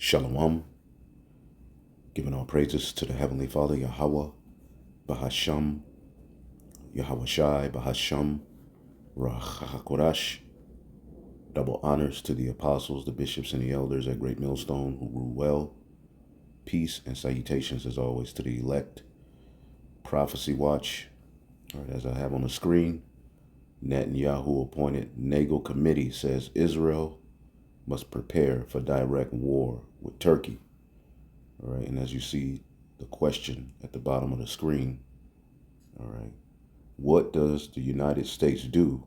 Shalom, giving all praises to the Heavenly Father, Yahweh, Bahasham, Yahweh Shai, Bahasham, Rachakorash. Double honors to the apostles, the bishops, and the elders at Great Millstone who rule well. Peace and salutations as always to the elect. Prophecy watch. All right, as I have on the screen, Netanyahu appointed Nagel committee says Israel must prepare for direct war with Turkey. All right, and as you see the question at the bottom of the screen, all right, what does the United States do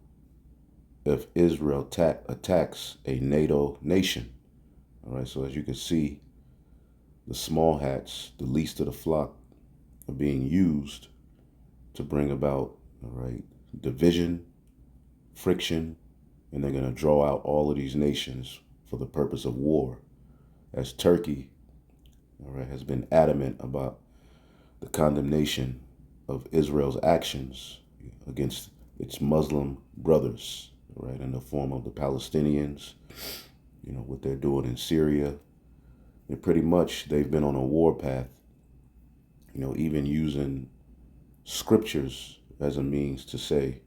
if Israel attacks a NATO nation? All right, so as you can see, the small hats, the least of the flock, are being used to bring about, all right, division, friction, and they're going to draw out all of these nations for the purpose of war, as Turkey, all right, has been adamant about the condemnation of Israel's actions against its Muslim brothers, right, in the form of the Palestinians, you know, what they're doing in Syria. And pretty much they've been on a war path, you know, even using scriptures as a means to say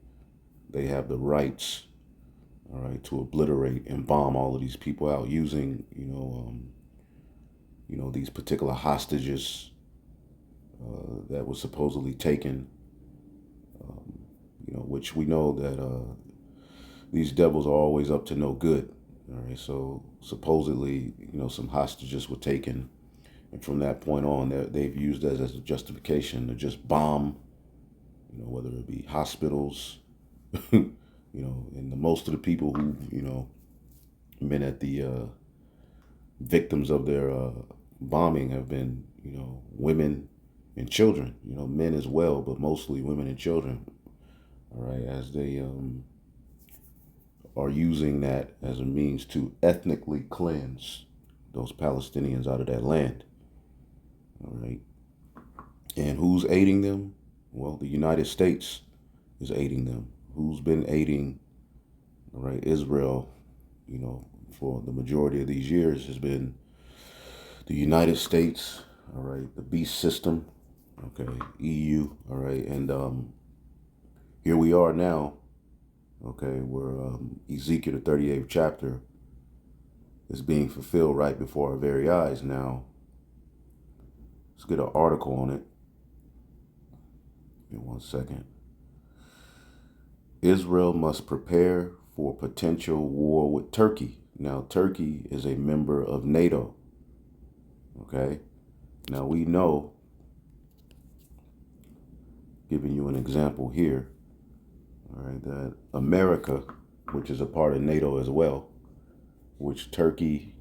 they have the rights, all right, to obliterate and bomb all of these people out using, these particular hostages that were supposedly taken, which we know that these devils are always up to no good. All right, so supposedly, some hostages were taken, and from that point on, they've used that as a justification to just bomb, whether it be hospitals, and most of the people who, been at the victims of their bombing have been, women and children, men as well, but mostly women and children. All right, as they are using that as a means to ethnically cleanse those Palestinians out of that land. All right, and who's aiding them? Well, the United States is aiding them. Who's been aiding, all right, Israel, for the majority of these years has been the United States, all right, the beast system, okay, EU, all right, and here we are now, okay, where Ezekiel, the 38th chapter, is being fulfilled right before our very eyes. Now, let's get an article on it. Give me 1 second. Israel must prepare for potential war with Turkey. Now, Turkey is a member of NATO. Okay. Now, we know, giving you an example here, all right, that America, which is a part of NATO as well, which Turkey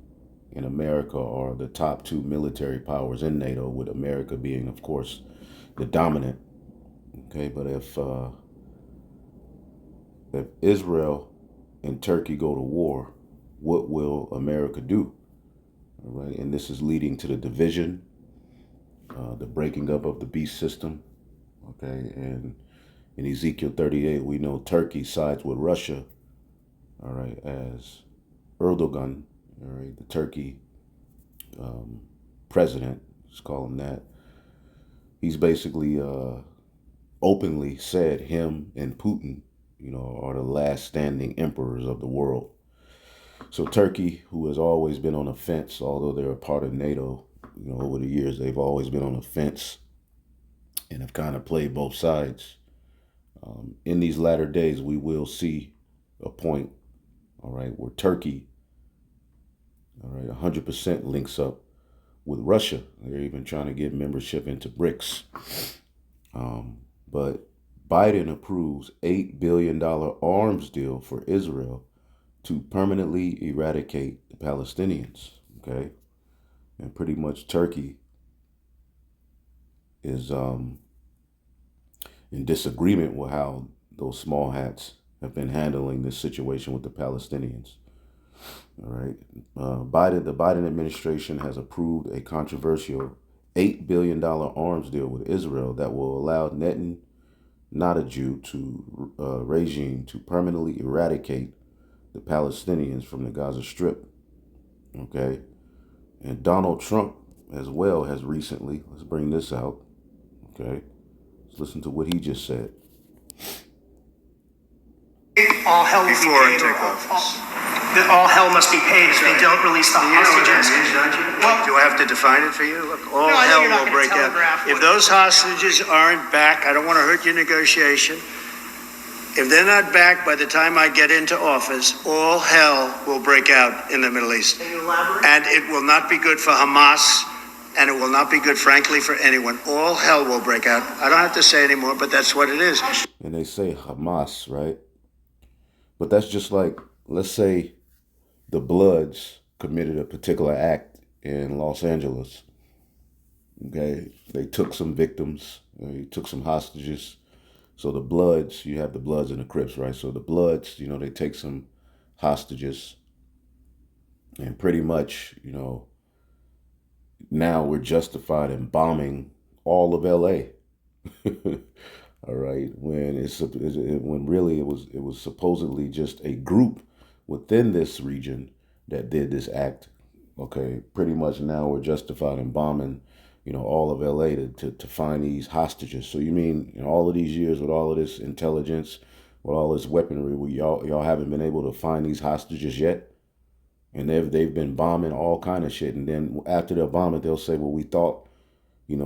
and America are the top two military powers in NATO, with America being, of course, the dominant. Okay, but if Israel and Turkey go to war, what will America do? All right, and this is leading to the division, the breaking up of the beast system. Okay, and in Ezekiel 38, we know Turkey sides with Russia. All right, as Erdogan, all right, the Turkey president, let's call him that. He's basically openly said him and Putin, are the last standing emperors of the world. So Turkey, who has always been on the fence, although they're a part of NATO, over the years, they've always been on the fence and have kind of played both sides. In these latter days, we will see a point, all right, where Turkey, all right, 100% links up with Russia. They're even trying to get membership into BRICS. But Biden approves $8 billion arms deal for Israel to permanently eradicate the Palestinians. Okay. And pretty much Turkey is in disagreement with how those small hats have been handling this situation with the Palestinians. All right. The Biden administration has approved a controversial $8 billion arms deal with Israel that will allow Netanyahu to regime to permanently eradicate the Palestinians from the Gaza Strip. Okay. And Donald Trump as well has recently, let's bring this out, okay? Let's listen to what he just said. All hell will be paid. That all hell must be paid if they don't release the hostages. Do I have to define it for you? Look, all hell will break out. If those hostages aren't back, I don't want to hurt your negotiation. If they're not back by the time I get into office, all hell will break out in the Middle East. Can you elaborate? And it will not be good for Hamas, and it will not be good, frankly, for anyone. All hell will break out. I don't have to say anymore, but that's what it is. And they say Hamas, right? But that's just like, let's say the Bloods committed a particular act in Los Angeles. Okay, they took some victims, they took some hostages. So the Bloods, you have the Bloods and the Crips, right? So the Bloods, they take some hostages, and pretty much, now we're justified in bombing all of LA. All right, when really it was supposedly just a group within this region that did this act. Okay, pretty much now we're justified in bombing, all of LA to find these hostages. So you mean all of these years with all of this intelligence, with all this weaponry, y'all haven't been able to find these hostages yet? And they've been bombing all kind of shit. And then after they're bombing, they'll say, well, we thought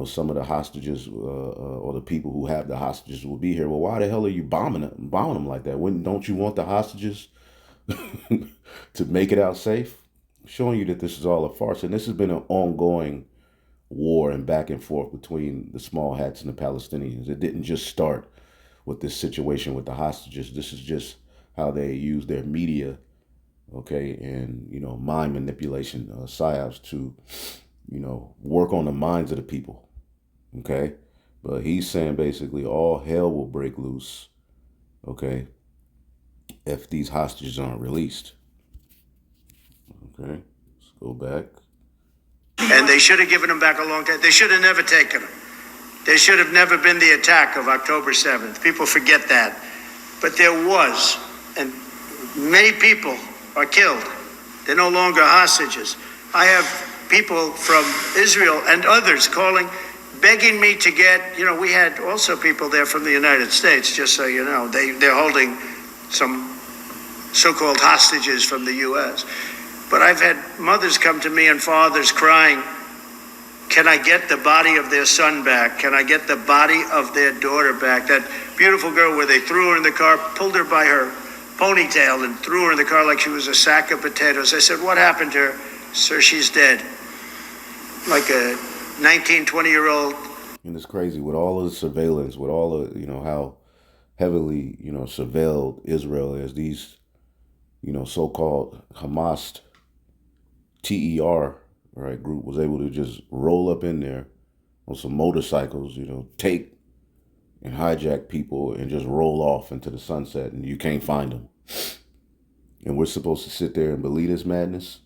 some of the hostages or the people who have the hostages will be here. Well, why the hell are you bombing them like that? Don't you want the hostages to make it out safe? Showing you that this is all a farce. And this has been an ongoing war and back and forth between the small hats and the Palestinians. It didn't just start with this situation with the hostages. This is just how they use their media, okay, and, mind manipulation, psyops to, work on the minds of the people, okay? But he's saying basically all hell will break loose, okay, if these hostages aren't released. Okay, let's go back. And they should have given them back a long time. They should have never taken them. There should have never been the attack of October 7th. People forget that. But there was, and many people are killed. They're no longer hostages. I have people from Israel and others calling, begging me to get, we had also people there from the United States, just so you know. They're holding some so-called hostages from the U.S. But I've had mothers come to me and fathers crying, can I get the body of their son back? Can I get the body of their daughter back? That beautiful girl where they threw her in the car, pulled her by her ponytail and threw her in the car like she was a sack of potatoes. I said, what happened to her? Sir, she's dead. Like a 19, 20-year-old. And it's crazy with all of the surveillance, with all of, how heavily, surveilled Israel is. These, so-called Hamas TER, right, group was able to just roll up in there on some motorcycles, take and hijack people and just roll off into the sunset, and you can't find them. And we're supposed to sit there and believe this madness,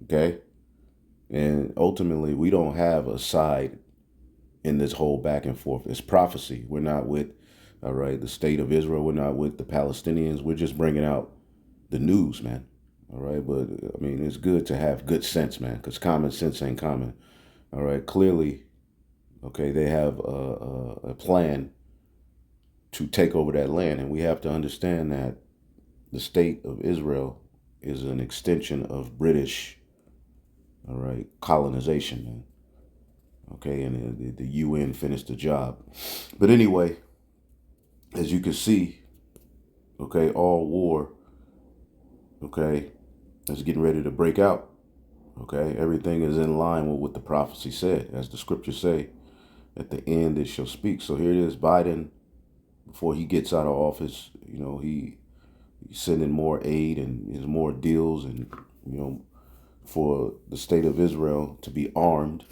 okay? And ultimately, we don't have a side in this whole back and forth. It's prophecy. We're not with, all right, the state of Israel. We're not with the Palestinians. We're just bringing out the news, man. All right, but I mean, it's good to have good sense, man, because common sense ain't common. All right, clearly, okay, they have a plan to take over that land, and we have to understand that the state of Israel is an extension of British, all right, colonization, man. Okay, and the UN finished the job. But anyway, as you can see, okay, all war, okay, is getting ready to break out. Okay, everything is in line with what the prophecy said. As the scriptures say, at the end it shall speak. So here it is, Biden, before he gets out of office, he's sending more aid and there's more deals and, for the state of Israel to be armed,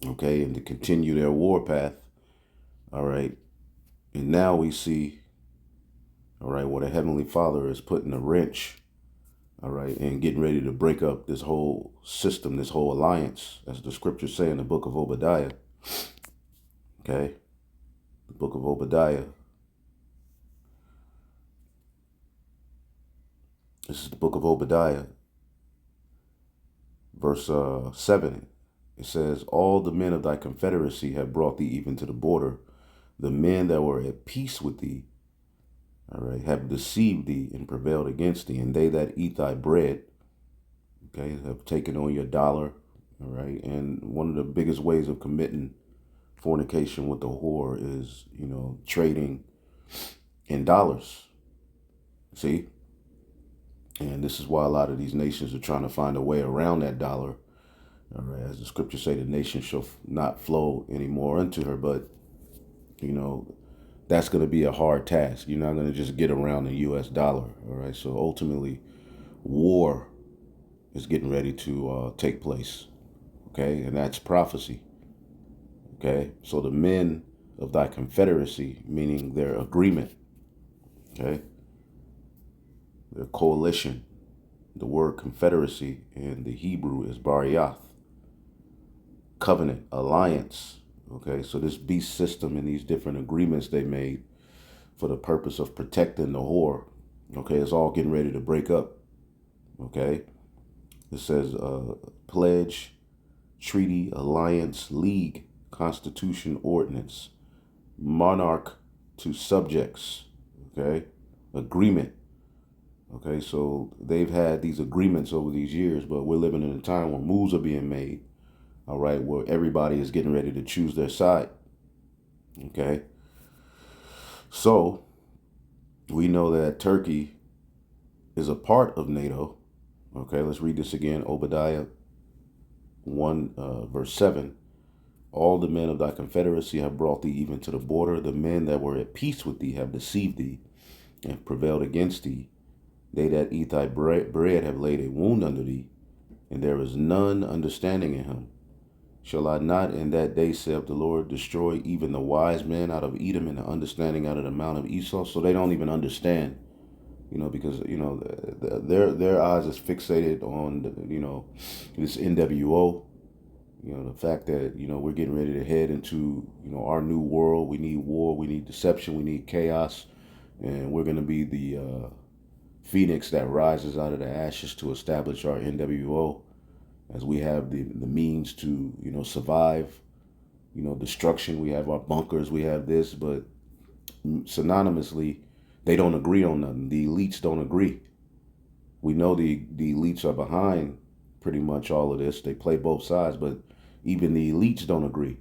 okay, and to continue their war path. All right. And now we see, all right, what a Heavenly Father is putting a wrench, all right, and getting ready to break up this whole system, this whole alliance, as the scriptures say in the book of Obadiah. Okay, the book of Obadiah. This is the book of Obadiah, verse 7, it says, all the men of thy confederacy have brought thee even to the border. The men that were at peace with thee, all right, have deceived thee and prevailed against thee. And they that eat thy bread, okay, have taken on your dollar, all right. And one of the biggest ways of committing fornication with the whore is, trading in dollars. See? And this is why a lot of these nations are trying to find a way around that dollar. All right, as the scriptures say, the nation shall not flow anymore unto her. But, that's going to be a hard task. You're not going to just get around the U.S. dollar. All right, so ultimately, war is getting ready to take place. Okay, and that's prophecy. Okay, so the men of thy confederacy, meaning their agreement, okay, their coalition. The word confederacy in the Hebrew is bariath, covenant, alliance. Okay, so this beast system and these different agreements they made for the purpose of protecting the whore, okay, it's all getting ready to break up. Okay, it says pledge, treaty, alliance, league, constitution, ordinance, monarch to subjects, okay, agreement. Okay, so they've had these agreements over these years, but we're living in a time where moves are being made, all right, where everybody is getting ready to choose their side. Okay, so we know that Turkey is a part of NATO. Okay, let's read this again. Obadiah 1 verse 7. All the men of thy confederacy have brought thee even to the border. The men that were at peace with thee have deceived thee and prevailed against thee. They that eat thy bread have laid a wound under thee, and there is none understanding in him. Shall I not in that day, saith the Lord, destroy even the wise men out of Edom and the understanding out of the mount of Esau? So they don't even understand, because, their eyes is fixated on, this NWO, the fact that, we're getting ready to head into, our new world. We need war, we need deception, we need chaos, and we're going to be the phoenix that rises out of the ashes to establish our NWO, as we have the means to, survive, destruction. We have our bunkers, we have this, but synonymously, they don't agree on nothing. The elites don't agree. We know the elites are behind pretty much all of this. They play both sides, but even the elites don't agree.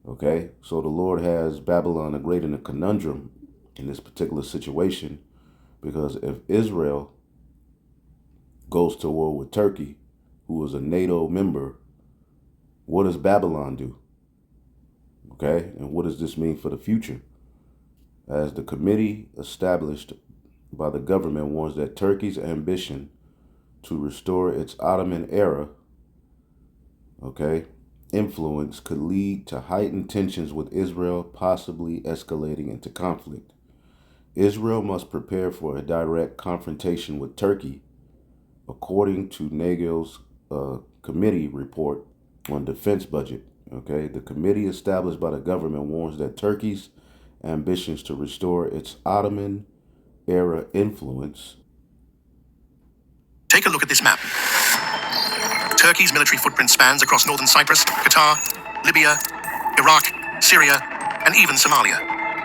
Okay, so the Lord has Babylon the Great in a conundrum in this particular situation, because if Israel goes to war with Turkey, who is a NATO member, what does Babylon do? Okay, and what does this mean for the future? As the committee established by the government warns that Turkey's ambition to restore its Ottoman era, okay, influence could lead to heightened tensions with Israel, possibly escalating into conflict. Israel must prepare for a direct confrontation with Turkey, according to Nagel's committee report on defense budget. Okay, the committee established by the government warns that Turkey's ambitions to restore its Ottoman era influence. Take a look at this map. Turkey's military footprint spans across northern Cyprus, Qatar, Libya, Iraq, Syria, and even Somalia.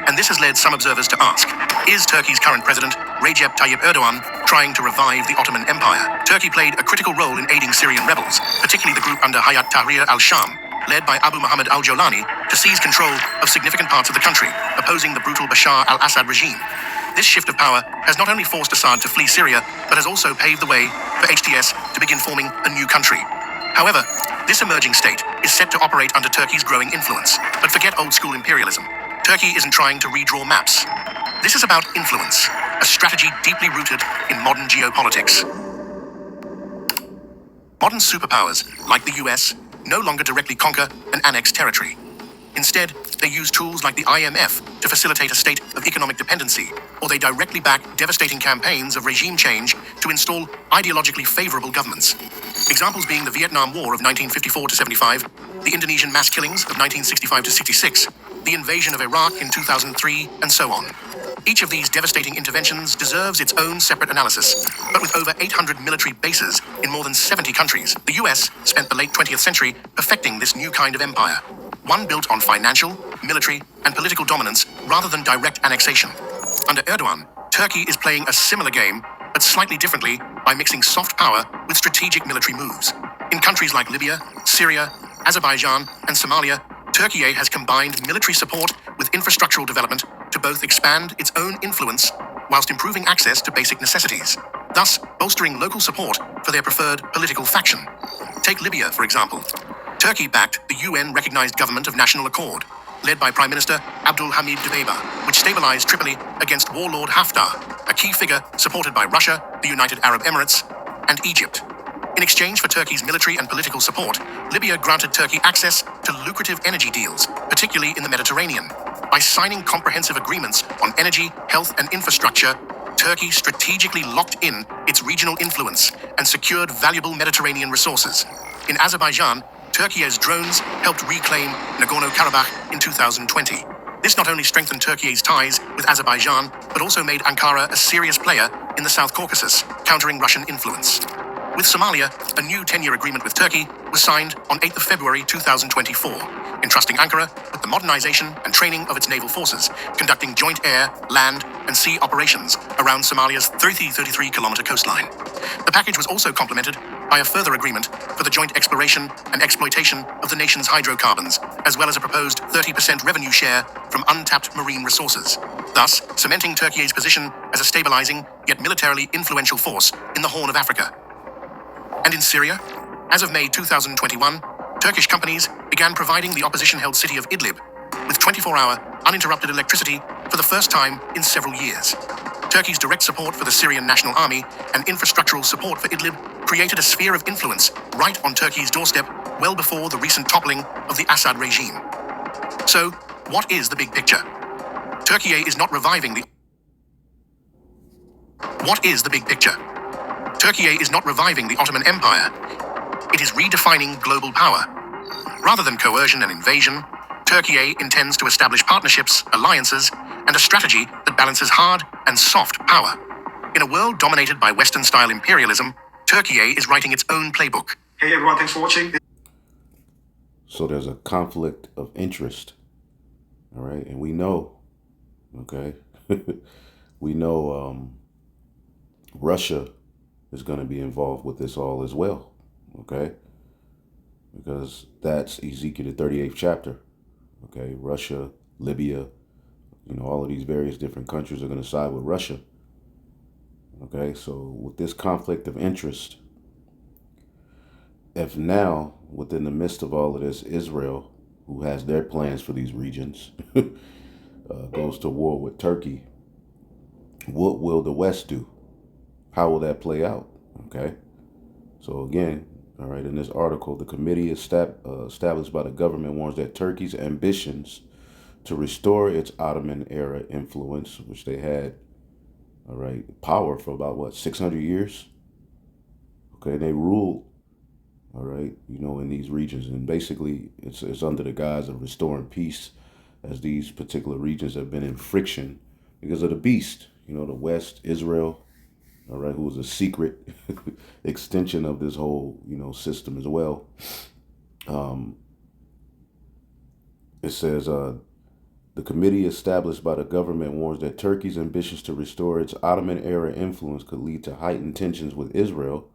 And this has led some observers to ask, is Turkey's current president, Recep Tayyip Erdogan, trying to revive the Ottoman Empire? Turkey played a critical role in aiding Syrian rebels, particularly the group under Hayat Tahrir al-Sham, led by Abu Muhammad al-Jolani, to seize control of significant parts of the country, opposing the brutal Bashar al-Assad regime. This shift of power has not only forced Assad to flee Syria, but has also paved the way for HTS to begin forming a new country. However, this emerging state is set to operate under Turkey's growing influence. But forget old-school imperialism. Turkey isn't trying to redraw maps. This is about influence, a strategy deeply rooted in modern geopolitics. Modern superpowers, like the US, no longer directly conquer and annex territory. Instead, they use tools like the IMF to facilitate a state of economic dependency, or they directly back devastating campaigns of regime change to install ideologically favorable governments. Examples being the Vietnam War of 1954 to 75, the Indonesian mass killings of 1965 to 66, the invasion of Iraq in 2003, and so on. Each of these devastating interventions deserves its own separate analysis, but with over 800 military bases in more than 70 countries, the US spent the late 20th century perfecting this new kind of empire, one built on financial, military, and political dominance rather than direct annexation. Under Erdogan, Turkey is playing a similar game, but slightly differently by mixing soft power with strategic military moves. In countries like Libya, Syria, Azerbaijan, and Somalia, Turkey has combined military support with infrastructural development to both expand its own influence whilst improving access to basic necessities, thus bolstering local support for their preferred political faction. Take Libya, for example. Turkey backed the UN-recognized government of national accord, led by Prime Minister Abdul Hamid Dbeibeh, which stabilized Tripoli against warlord Haftar, a key figure supported by Russia, the United Arab Emirates, and Egypt. In exchange for Turkey's military and political support, Libya granted Turkey access to lucrative energy deals, particularly in the Mediterranean. By signing comprehensive agreements on energy, health, and infrastructure, Turkey strategically locked in its regional influence and secured valuable Mediterranean resources. In Azerbaijan, Turkey's drones helped reclaim Nagorno-Karabakh in 2020. This not only strengthened Turkey's ties with Azerbaijan, but also made Ankara a serious player in the South Caucasus, countering Russian influence. With Somalia, a new 10-year agreement with Turkey was signed on 8th of February 2024, entrusting Ankara with the modernization and training of its naval forces, conducting joint air, land, and sea operations around Somalia's 33-kilometer coastline. The package was also complemented by a further agreement for the joint exploration and exploitation of the nation's hydrocarbons, as well as a proposed 30% revenue share from untapped marine resources, thus cementing Turkey's position as a stabilizing yet militarily influential force in the Horn of Africa. And in Syria, as of May 2021, Turkish companies began providing the opposition-held city of Idlib with 24-hour uninterrupted electricity for the first time in several years. Turkey's direct support for the Syrian National Army and infrastructural support for Idlib created a sphere of influence right on Turkey's doorstep well before the recent toppling of the Assad regime. So, what is the big picture? Turkey is not reviving the... What is the big picture? Turkey is not reviving the Ottoman Empire. It is redefining global power. Rather than coercion and invasion, Turkey intends to establish partnerships, alliances, and a strategy that balances hard and soft power. In a world dominated by Western-style imperialism, Turkey is writing its own playbook. Hey everyone, thanks for watching. So there's a conflict of interest, all right? And we know, okay, we know Russia is going to be involved with this all as well, okay? Because that's Ezekiel, the 38th chapter, okay? Russia, Libya, all of these various different countries are going to side with Russia, okay? So with this conflict of interest, if now, within the midst of all of this, Israel, who has their plans for these regions, goes to war with Turkey, what will the West do? How will that play out? Okay. So again, all right, in this article, the committee established by the government warns that Turkey's ambitions to restore its Ottoman era influence, which they had, all right, power for about, 600 years? Okay, they ruled, all right, in these regions. And basically, it's under the guise of restoring peace, as these particular regions have been in friction because of the beast, the West, Israel, all right, who was a secret extension of this whole, system as well. It says, the committee established by the government warns that Turkey's ambitions to restore its Ottoman-era influence could lead to heightened tensions with Israel,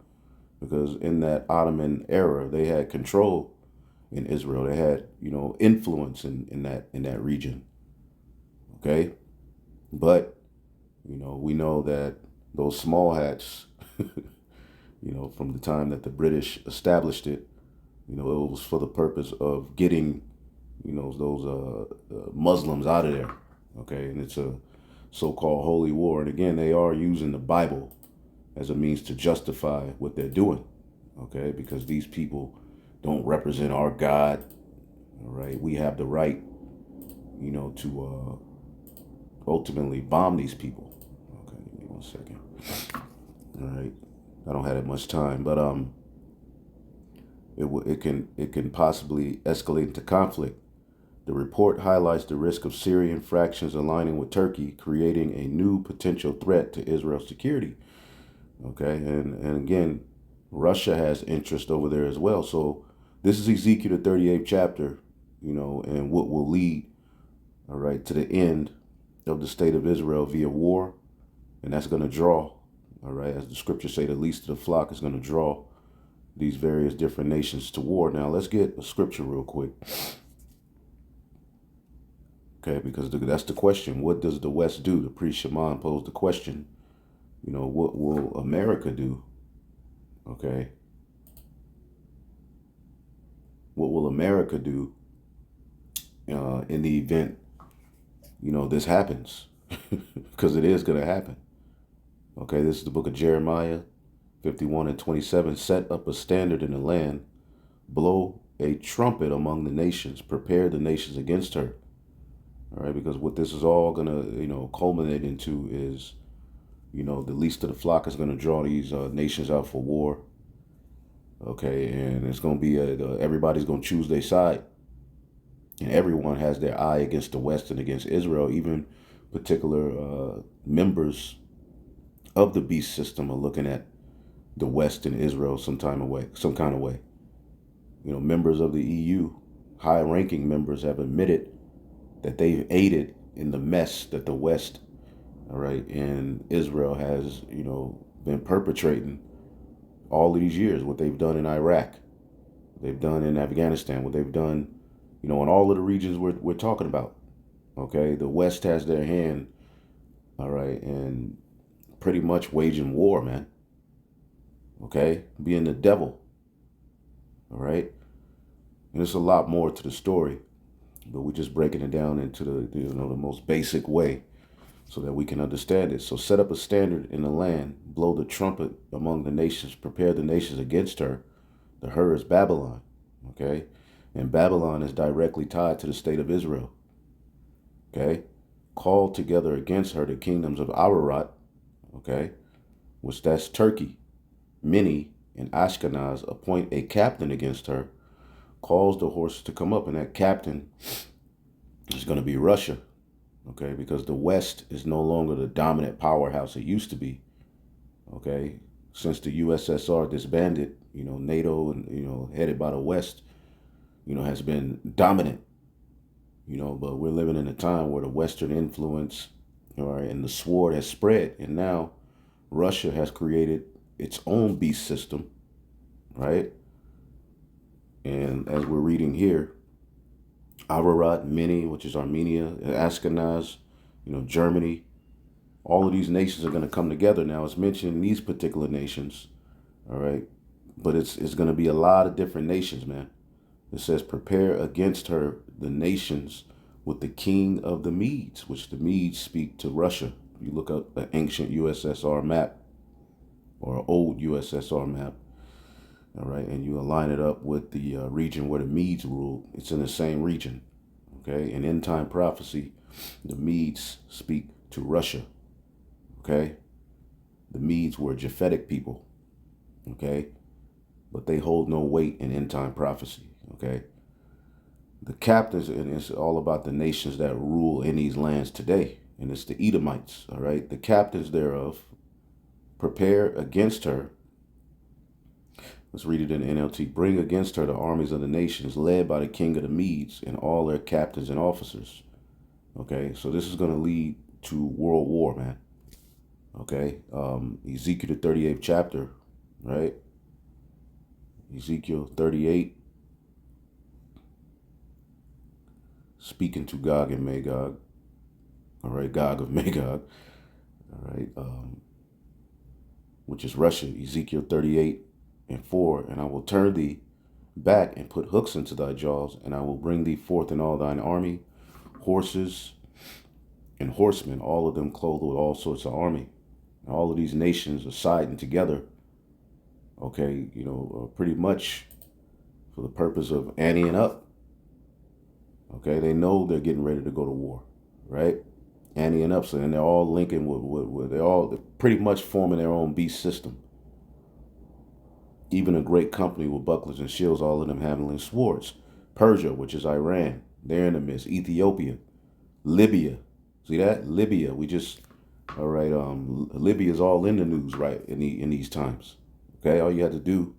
because in that Ottoman era, they had control in Israel. They had, influence in that region. Okay, but we know that those small hats, from the time that the British established it, it was for the purpose of getting, those Muslims out of there. Okay, and it's a so-called holy war. And again, they are using the Bible as a means to justify what they're doing. Okay, because these people don't represent our God. All right, we have the right, to ultimately bomb these people. Okay, give me 1 second. All right, I don't have that much time, but it can possibly escalate into conflict. The report highlights the risk of Syrian fractions aligning with Turkey, creating a new potential threat to Israel's security. Okay, and again, Russia has interest over there as well. So this is Ezekiel the 38th chapter, and what will lead, all right, to the end of the state of Israel via war. And that's going to draw, all right, as the scriptures say, the least of the flock is going to draw these various different nations to war. Now, let's get a scripture real quick. Okay, because that's the question. What does the West do? The priest Shimon posed the question, what will America do? Okay. What will America do in the event, this happens? Because it is going to happen. Okay, this is the book of Jeremiah 51 and 27. Set up a standard in the land, blow a trumpet among the nations, prepare the nations against her. All right, because what this is all going to, culminate into is, the least of the flock is going to draw these nations out for war. Okay, and it's going to be, everybody's going to choose their side. And everyone has their eye against the West and against Israel. Even particular members of the beast system are looking at the West and Israel some kind of way. Members of the EU, high-ranking members, have admitted that they've aided in the mess that the West, all right, and Israel has, been perpetrating all of these years. What they've done in Iraq, they've done in Afghanistan, what they've done, in all of the regions we're talking about. Okay, the West has their hand, all right, and pretty much waging war, man. Okay, being the devil. All right, and there's a lot more to the story, but we're just breaking it down into the most basic way so that we can understand it. So set up a standard in the land, blow the trumpet among the nations, prepare the nations against her. The her is Babylon. Okay, and Babylon is directly tied to the state of Israel. Okay, call together against her the kingdoms of Ararat, okay, which that's Turkey, Mini, and Ashkenaz. Appoint a captain against her, calls the horses to come up, and that captain is going to be Russia, okay, because the West is no longer the dominant powerhouse it used to be, okay, since the USSR disbanded. NATO and headed by the West, has been dominant, but we're living in a time where the Western influence, all right, and the sword has spread, and now Russia has created its own beast system, right? And as we're reading here, Ararat, Mini, which is Armenia, Ashkenaz, Germany, all of these nations are going to come together. Now, it's mentioned these particular nations, all right, but it's going to be a lot of different nations, man. It says, prepare against her the nations with the king of the Medes, which the Medes speak to Russia. You look up an ancient USSR map or an old USSR map, all right, and you align it up with the region where the Medes ruled. It's in the same region, okay? In end time prophecy, the Medes speak to Russia, okay? The Medes were a Japhetic people, okay? But they hold no weight in end time prophecy, okay? The captains, and it's all about the nations that rule in these lands today, and it's the Edomites, all right? The captains thereof prepare against her. Let's read it in the NLT. Bring against her the armies of the nations led by the king of the Medes and all their captains and officers. Okay, so this is going to lead to world war, man. Okay, Ezekiel the 38th chapter, right? Ezekiel 38, speaking to Gog and Magog. All right, Gog of Magog. All right, which is Russia. Ezekiel 38 and 4. And I will turn thee back and put hooks into thy jaws, and I will bring thee forth in all thine army, horses and horsemen, all of them clothed with all sorts of army. And all of these nations are siding together, okay, pretty much for the purpose of anteing up. Okay, they know they're getting ready to go to war, right? Anteing up, so then they're all linking they're pretty much forming their own beast system. Even a great company with bucklers and shields, all of them handling swords. Persia, which is Iran, They're in the midst. Ethiopia, Libya. See that? Libya. We just, all right, Libya is all in the news, right, in these times. Okay, all you have to do.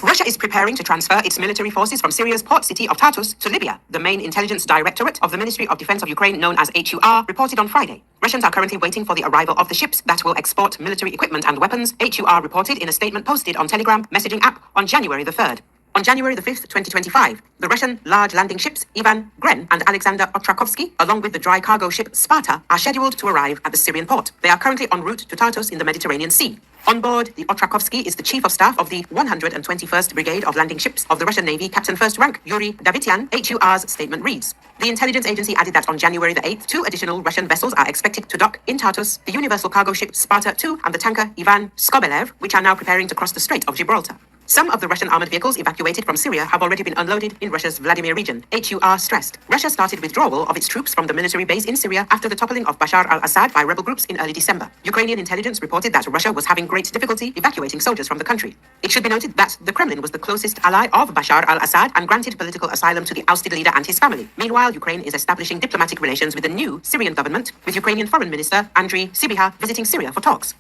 Russia is preparing to transfer its military forces from Syria's port city of Tartus to Libya. The main intelligence directorate of the Ministry of Defense of Ukraine, known as HUR, reported on Friday. Russians are currently waiting for the arrival of the ships that will export military equipment and weapons, HUR reported in a statement posted on Telegram messaging app on January the 3rd. On January the 5th, 2025, the Russian large landing ships Ivan Gren and Alexander Otrakovsky, along with the dry cargo ship Sparta, are scheduled to arrive at the Syrian port. They are currently en route to Tartus in the Mediterranean Sea. On board, the Otrakovsky is the chief of staff of the 121st Brigade of Landing Ships of the Russian Navy, Captain First Rank Yuri Davitian. HUR's statement reads. The intelligence agency added that on January the 8th, 2 additional Russian vessels are expected to dock in Tartus, the universal cargo ship Sparta II and the tanker Ivan Skobelev, which are now preparing to cross the Strait of Gibraltar. Some of the Russian armored vehicles evacuated from Syria have already been unloaded in Russia's Vladimir region, HUR stressed. Russia started withdrawal of its troops from the military base in Syria after the toppling of Bashar al-Assad by rebel groups in early December. Ukrainian intelligence reported that Russia was having great difficulty evacuating soldiers from the country. It should be noted that the Kremlin was the closest ally of Bashar al-Assad and granted political asylum to the ousted leader and his family. Meanwhile, Ukraine is establishing diplomatic relations with the new Syrian government, with Ukrainian Foreign Minister Andriy Sybiha visiting Syria for talks.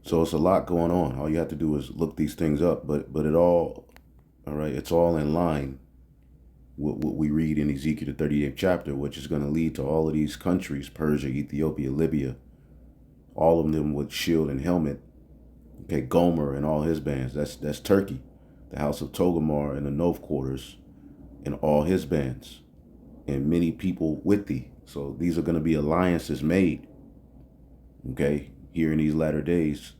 So it's a lot going on. All you have to do is look these things up, but it all right, it's all in line with what we read in Ezekiel the 38th chapter, which is going to lead to all of these countries, Persia, Ethiopia, Libya, all of them with shield and helmet. Okay, Gomer and all his bands. That's Turkey, the house of Togarmah and the North Quarters, and all his bands, and many people with thee. So these are going to be alliances made. Okay, here in these latter days,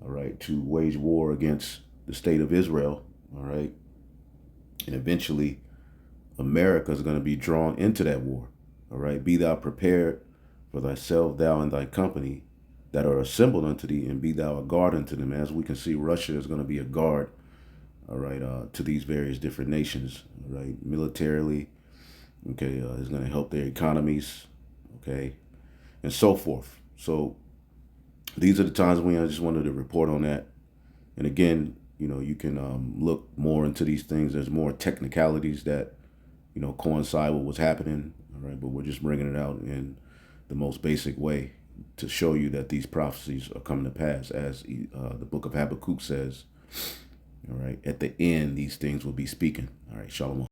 all right, to wage war against the state of Israel, all right, and eventually America is going to be drawn into that war, all right. Be thou prepared for thyself, thou and thy company that are assembled unto thee, and be thou a guard unto them. As we can see, Russia is going to be a guard, all right, to these various different nations, all right, militarily, okay, is going to help their economies, okay, and so forth. So these are the times when I just wanted to report on that. And again, you know, you can look more into these things. There's more technicalities that, you know, coincide with what's happening. All right, but we're just bringing it out in the most basic way to show you that these prophecies are coming to pass, as the book of Habakkuk says. All right, at the end, these things will be speaking. All right, shalom.